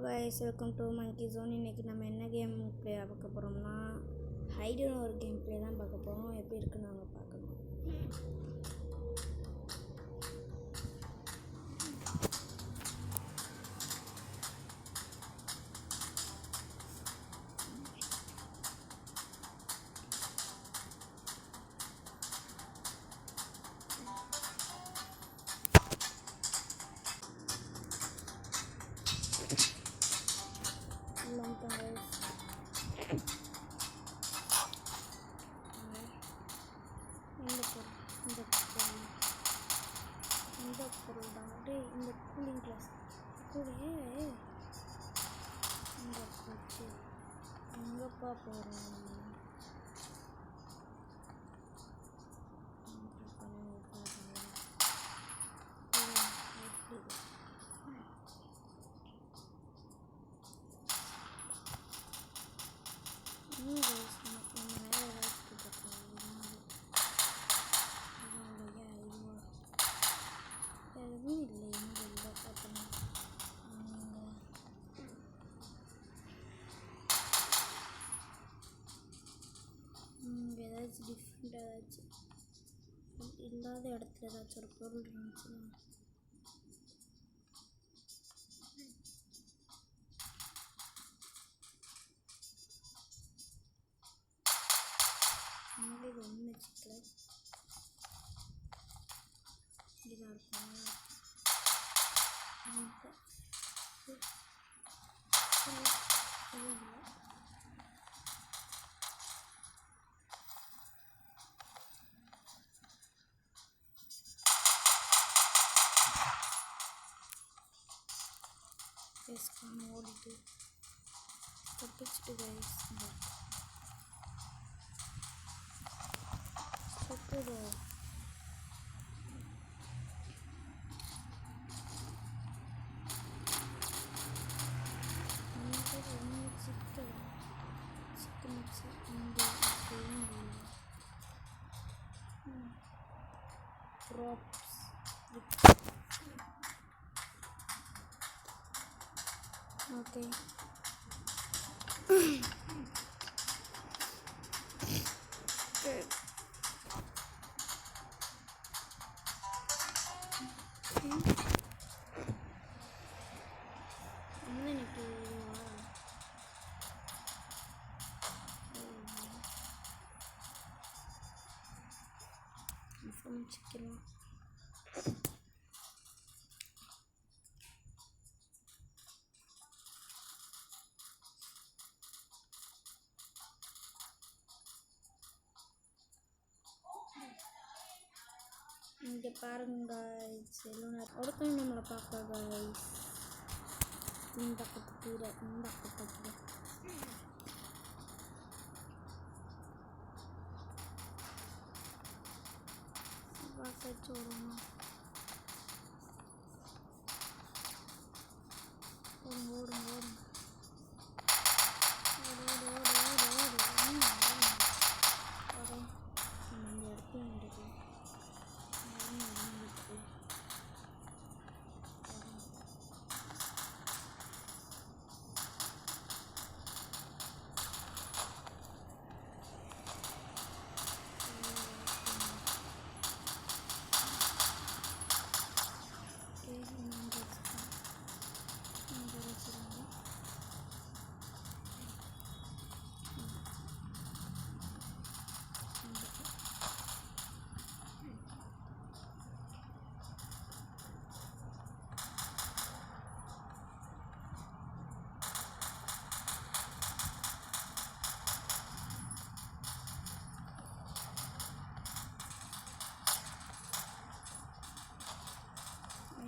guys, welcome to Monkey Zone. இன்னைக்கு நம்ம என்ன கேம் ப்ளே பார்க்க போறோம்னா ஹைடுன்னு ஒரு கேம் ப்ளே தான் பார்க்க போறோம். எப்படி இருக்குன்னு நாங்க பார்க்கணும். இந்த கூலிங் கிளாஸ் எங்கப்பா போகிறோம்? ஏதாச்சும் டிஃப்ரெண்ட் ஏதாச்சும் இல்லாத இடத்துல ஏதாச்சும் ஒரு பொருள் இருந்துச்சுன்னா இது ஒன்றும் வச்சுக்கல. இதாக இருக்கும் ஓடிட்டு தப்பிச்சுட்டு கைஸ் சொத்துதோ okay. Good. Chicken. இங்கே பாருங்க guys, எல்லாம் ஒருத்தவங்க நம்மளை பார்க்க guys. இந்த பக்கத்துல வாசச்சோரமா ஓடும்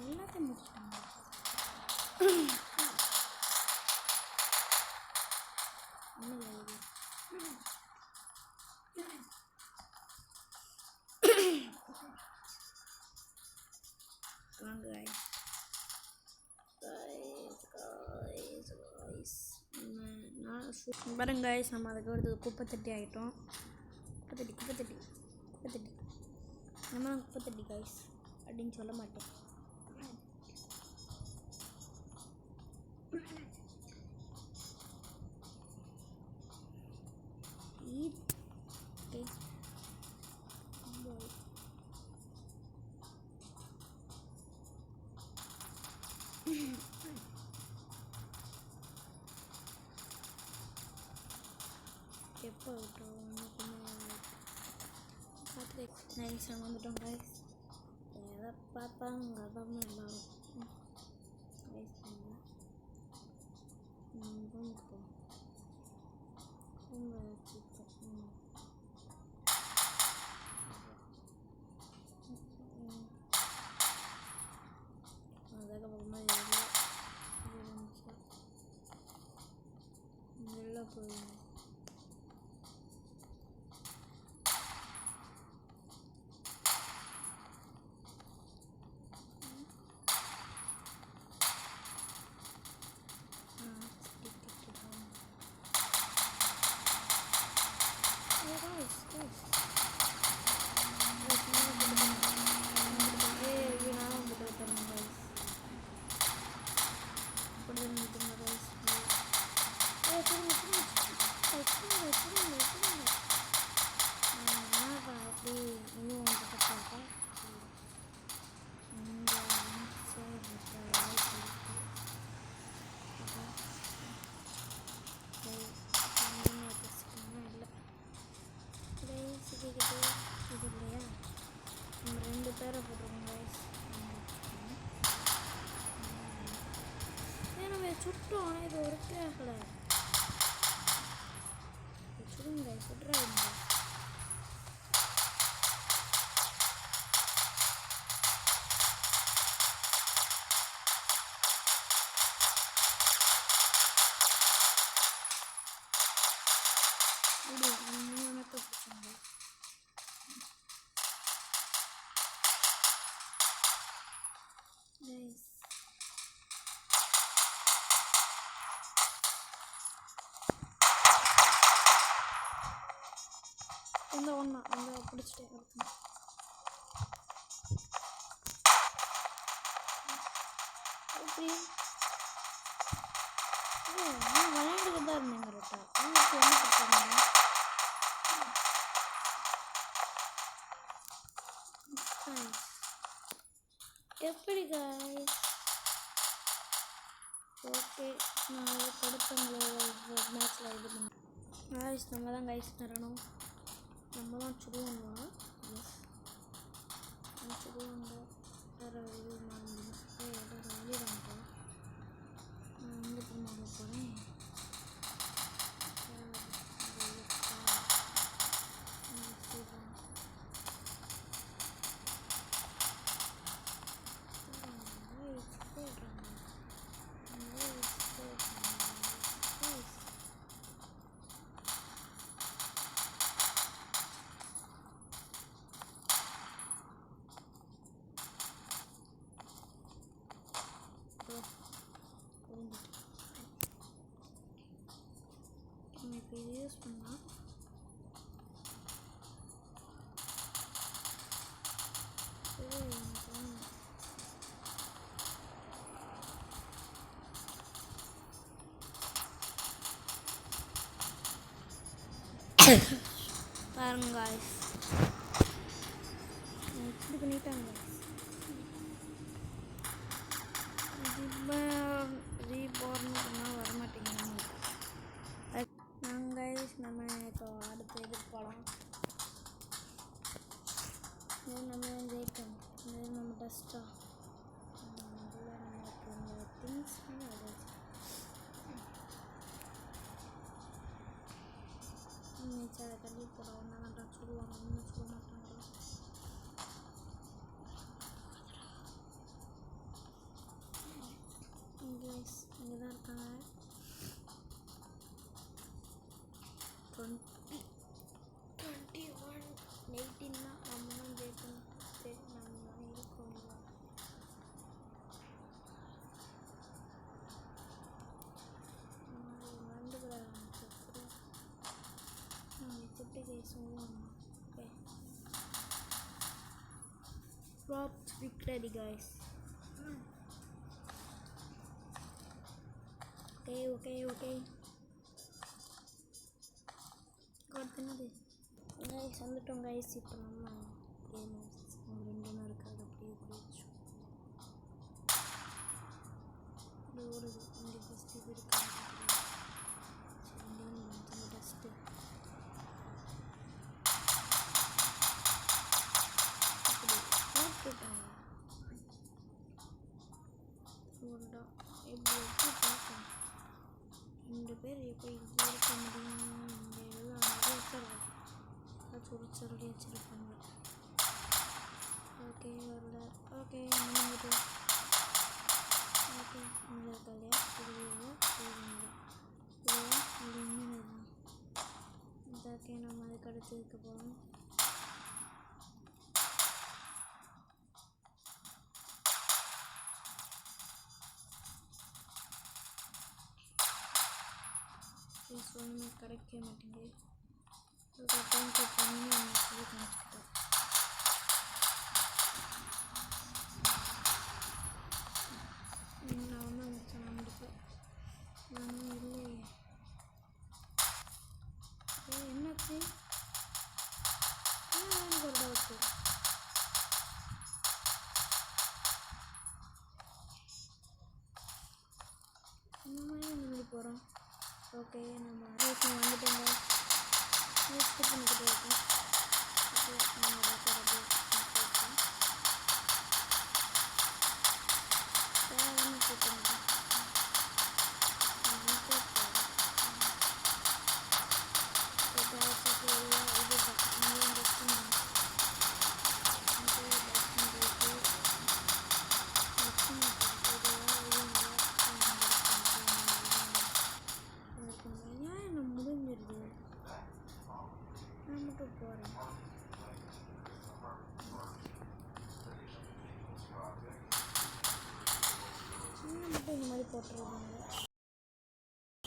எல்லாத்தையும் முடிச்சிட்டாங்க. பாருங்க guys, நம்ம அதுக்கு ஒரு குப்பை தட்டி ஆகிட்டோம். குப்பை தட்டி நம்ம குப்பை தட்டி guys அப்படின்னு சொல்ல மாட்டேன். எப்போ விட்டோம் பார்த்து நைஸ் வந்துட்டோம் கைஸ். எதை பார்த்தாங்க அதான் எல்லாரும் கைஸ் அதுக்கப்புறமா வெளில போயிடும். ரெண்டு பேரை போட்டுருக்கோம் கைஸ். நம்ம சுட்டோம் ஆனால் இது ஒர்க்கே ஆகலை. சுடுங்க சுடுறாங்க. இந்த ஒன்றா அந்த பிடிச்சிட்டேன் அடுத்து எப்படி நான் விளையாண்டுக்கிட்டு தான் இருந்தேன் கரெக்டாக. உங்களுக்கு என்ன பிரச்சனை? எப்படி காய்ஸ்? ஓகே நான் கொடுத்தவங்களோட மேட்ச்சில் இது பண்ணேன் காய்ஸ். நம்ம தான் கைஸ் தரணும். நம்ம தான் சுடுவாங்க. எஸ் சுடுவாங்க. வேறு இது வெளியிடாங்க. நான் எங்கே போக போகிறேன்? இப்போ இது யூஸ் பண்ணலாம். பாருங்க காய்ஸ் இப்படி பண்ணிட்டாங்க. ரீபார்ன் பண்ணால் வரமாட்டேங்குது. நாங்கள் நம்ம இப்போ அடுத்து எதுக்கு போகலாம்? நம்ம ஜெயிட்டோம். நம்ம டஸ்ட்டாக அதில் நமக்கு இந்த திங்ஸ் அதை தள்ளி போட ஒன்றா தான் சொல்லுவாங்க. ஒன்றும் சொல்ல மாட்டாங்க. இங்கே தான் இருக்காங்க. 21 18 நம்ம தான் ஜெயிக்கணும். சரி நம்ம தான் இருக்கோம். எப்படி சொல்லுவாங்க? Okay props victory guys. Okay okay okay அடுத்தது கைஸ் வந்துட்டோம் கைஸ். இப்போ நம்ம கேம் 2 இருக்காது அப்படியே போயிடுச்சு. ஓடுது இங்கே ஃபஸ்ட்டு இது இருக்காது. டஸ்ட்டு பேர் எப்படி இங்கே இருக்க முடியும்? இந்த இதெல்லாம் அங்கே வச்சிருக்கோம். சொல்லி வச்சுருப்பாங்க. ஓகே வரல. ஓகே முடிஞ்சிட்டு. ஓகே இங்கே இருக்கா இல்லையா? இது இன்னும் இதாக்கே நம்ம அதுக்கு அடுத்து இருக்க போகிறோம். ஒன்றுமே கிடைக்க மாட்டேங்குது. ஓகே தேங்க்யூ பண்ணி நம்ம சொல்லி காமிச்சிக்கிட்டோம். நான் ஒன்றும் முடிச்சேன் முடிப்பேன். நானும் இல்லையே. என்னாச்சு? எனக்கு ஒரு டவுட்டு. இந்த மாதிரி முன்னாடி போகிறோம். ஓகே நம்ம ரேஸ் வந்துட்டோங்க. ஸ்கிப் பண்ணிக்கிட்டே இருக்கோம். ஓகே நம்ம தேவையான கூப்பிட்டு போகிறேன். மட்டும் இந்த மாதிரி போட்டுருவாங்க.